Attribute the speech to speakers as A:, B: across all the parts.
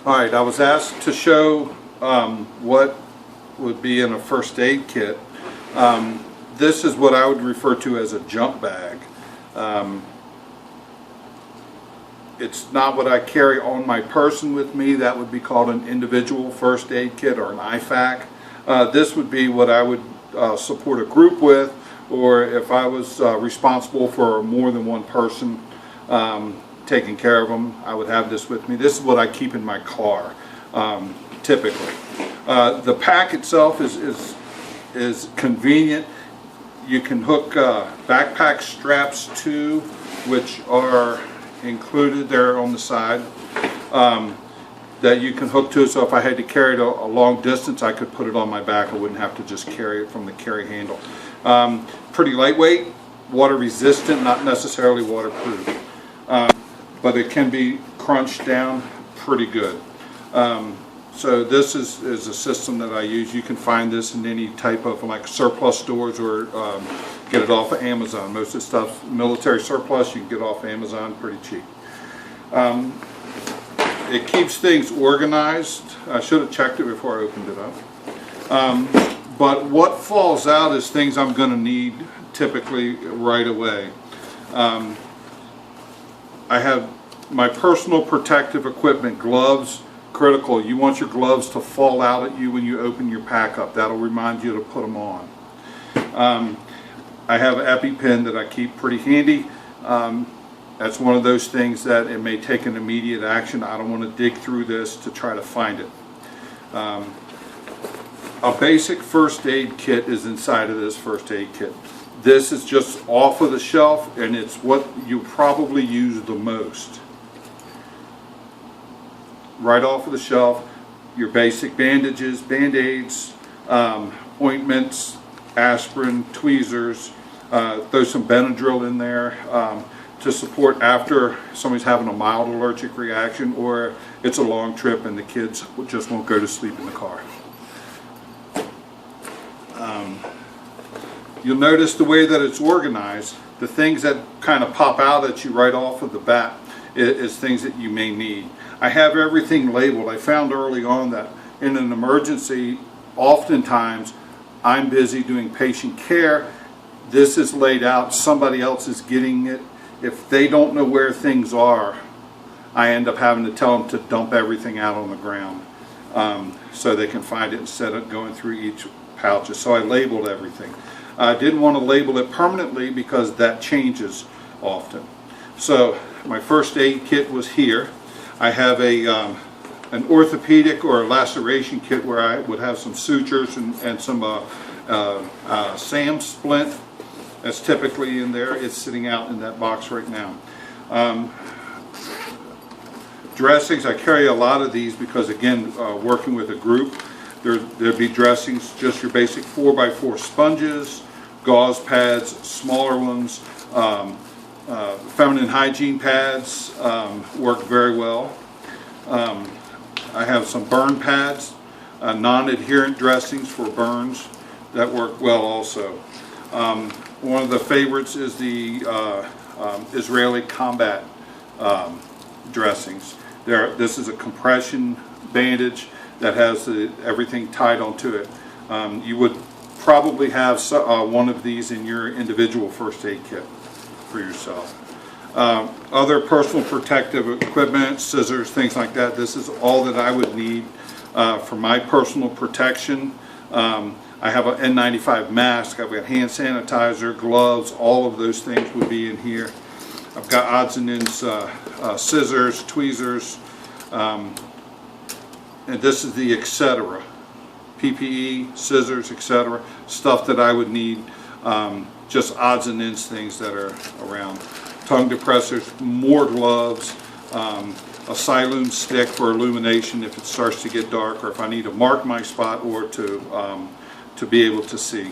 A: All right, I was asked to show what would be in a first aid kit. This is what I would refer to as a jump bag. It's not what I carry on my person with me. That would be called an individual first aid kit or an IFAK. This would be what I would support a group with, or if I was responsible for more than one person taking care of them, I would have this with me. This is what I keep in my car, typically. The pack itself is convenient. You can hook backpack straps to, which are included there on the side, that you can hook to. So if I had to carry it a long distance, I could put it on my back. I wouldn't have to just carry it from the carry handle. Pretty lightweight, water resistant, not necessarily waterproof. But it can be crunched down pretty good. So this is a system that I use. You can find this in any type of like surplus stores, or get it off of Amazon. Most of the stuff, military surplus, you can get off Amazon pretty cheap. It keeps things organized. I should have checked it before I opened it up. But what falls out is things I'm going to need typically right away. I have my personal protective equipment, gloves, critical. You want your gloves to fall out at you when you open your pack up. That'll remind you to put them on. I have an EpiPen that I keep pretty handy. That's one of those things that it may take an immediate action. I don't want to dig through this to try to find it. A basic first aid kit is inside of this first aid kit. This is just off of the shelf, and it's what you probably use the most. Right off of the shelf, your basic bandages, band-aids, ointments, aspirin, tweezers, throw some Benadryl in there to support after somebody's having a mild allergic reaction, or it's a long trip and the kids just won't go to sleep in the car. You'll notice the way that it's organized, the things that kind of pop out at you right off of the bat is things that you may need. I have everything labeled. I found early on that in an emergency, oftentimes I'm busy doing patient care. This is laid out, somebody else is getting it. If they don't know where things are, I end up having to tell them to dump everything out on the ground so they can find it instead of going through each pouch. So I labeled everything. I didn't want to label it permanently because that changes often. So my first aid kit was here. I have an orthopedic or a laceration kit where I would have some sutures and some SAM splint. That's typically in there. It's sitting out in that box right now. Dressings, I carry a lot of these because, again, working with a group, there'd be dressings, just your basic 4x4 sponges, gauze pads, smaller ones, feminine hygiene pads work very well. I have some burn pads, non-adherent dressings for burns that work well also. One of the favorites is the Israeli combat dressings. This is a compression bandage that has everything tied onto it. You would probably have one of these in your individual first aid kit for yourself. Other personal protective equipment, scissors, things like that. This is all that I would need for my personal protection. I have an N95 mask, I've got hand sanitizer, gloves, all of those things would be in here. I've got odds and ends, scissors, tweezers, and this is the etc. PPE, scissors, etc. Stuff that I would need, just odds and ends things that are around. Tongue depressors, more gloves, a siloon stick for illumination if it starts to get dark, or if I need to mark my spot or to be able to see.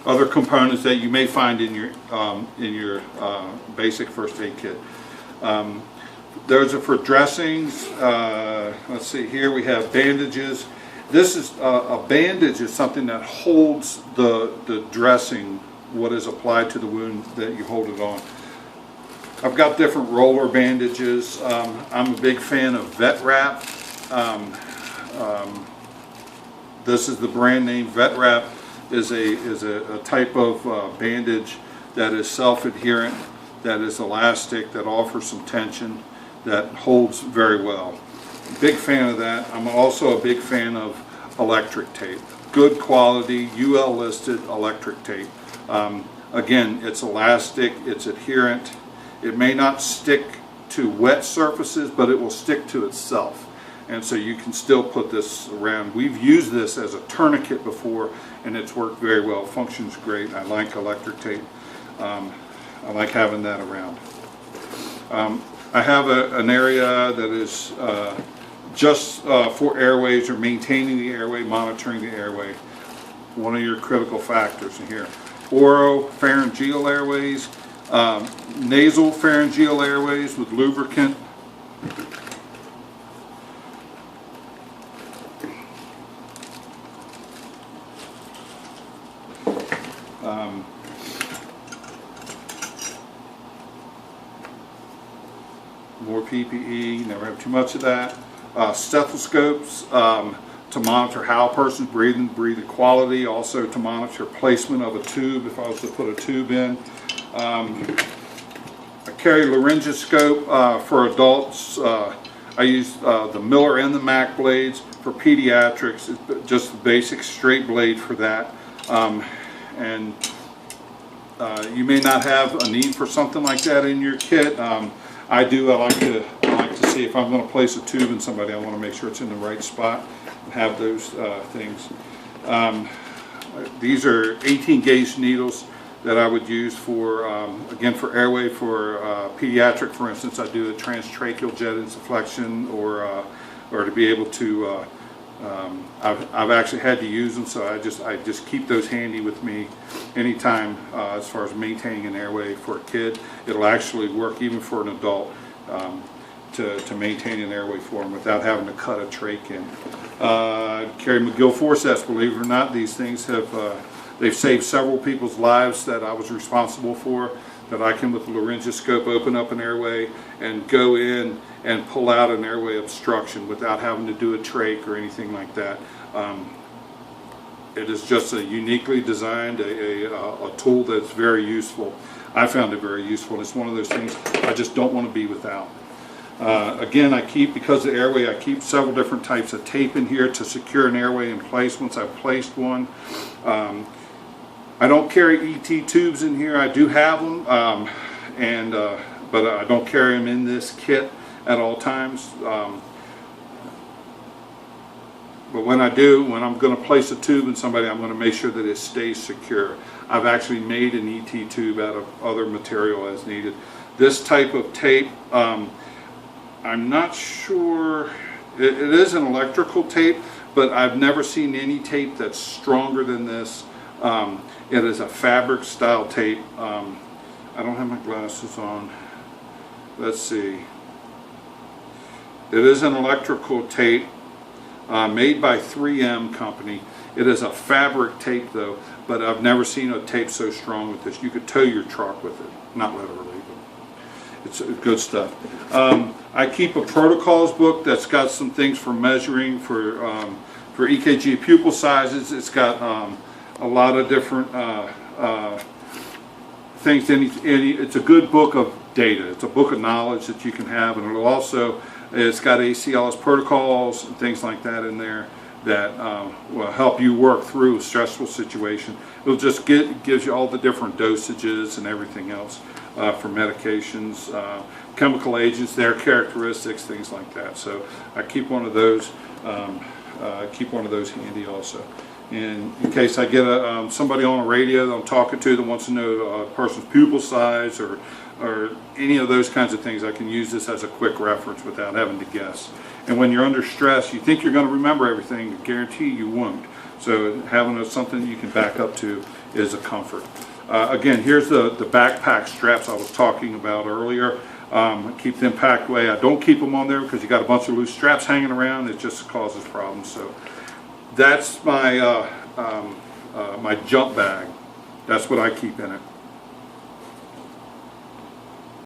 A: Other components that you may find in your basic first aid kit. Those are for dressings. Let's see, here we have bandages. This is a bandage is something that holds the dressing, what is applied to the wound, that you hold it on. I've got different roller bandages. I'm a big fan of Vet Wrap. This is the brand name. Vet Wrap is a type of bandage that is self-adherent, that is elastic, that offers some tension, that holds very well. Big fan of that. I'm also a big fan of electric tape. Good quality, UL listed electric tape. Again, it's elastic, it's adherent. It may not stick to wet surfaces, but it will stick to itself. And so you can still put this around. We've used this as a tourniquet before, and it's worked very well. It functions great. I like electric tape. I like having that around. I have an area that is just for airways, or maintaining the airway, monitoring the airway. One of your critical factors in here. Oropharyngeal airways, nasal pharyngeal airways with lubricant. More PPE, never have too much of that. Stethoscopes to monitor how a person's breathing quality, also to monitor placement of a tube if I was to put a tube in. I carry laryngoscope for adults. I use the Miller and the Mac blades. For pediatrics, it's just the basic straight blade for that. And you may not have a need for something like that in your kit. I do. I like to see if I'm going to place a tube in somebody, I want to make sure it's in the right spot and have those things. These are 18 gauge needles that I would use for, again, for airway, for pediatric, for instance. I do a transtracheal jet insufflection, or to be able to, I've actually had to use them, so I just keep those handy with me anytime as far as maintaining an airway for a kid. It'll actually work even for an adult to maintain an airway for them without having to cut a trach in. Carry McGill forceps, believe it or not. These things have they've saved several people's lives that I was responsible for, that I can, with the laryngoscope, open up an airway and go in and pull out an airway obstruction without having to do a trach or anything like that. It is just a uniquely designed a tool that's very useful. I found it very useful, and it's one of those things I just don't want to be without. Again, I keep, because of the airway, I keep several different types of tape in here to secure an airway in place once I've placed one. I don't carry ET tubes in here. I do have them, but I don't carry them in this kit at all times. But when I do, when I'm going to place a tube in somebody, I'm going to make sure that it stays secure. I've actually made an ET tube out of other material as needed. This type of tape, I'm not sure, it is an electrical tape, but I've never seen any tape that's stronger than this. It is a fabric style tape. I don't have my glasses on. Let's see. It is an electrical tape made by 3M company. It is a fabric tape though, but I've never seen a tape so strong with this. You could tow your truck with it. Not literally, but it's good stuff. I keep a protocols book that's got some things for measuring, for EKG pupil sizes. It's got a lot of different things. It's a good book of data. It's a book of knowledge that you can have, and it'll also, it's got ACLS protocols and things like that in there that will help you work through a stressful situation. It'll just gives you all the different dosages and everything else for medications, chemical agents, their characteristics, things like that. So I keep one of those. Handy also. And in case I get somebody on a radio that I'm talking to that wants to know a person's pupil size or any of those kinds of things, I can use this as a quick reference without having to guess. And when you're under stress, you think you're going to remember everything, I guarantee you won't. So having something you can back up to is a comfort. Again, here's the backpack straps I was talking about earlier. Keep them packed away. I don't keep them on there because you got a bunch of loose straps hanging around. It just causes problems. So That's my my jump bag. That's what I keep in it.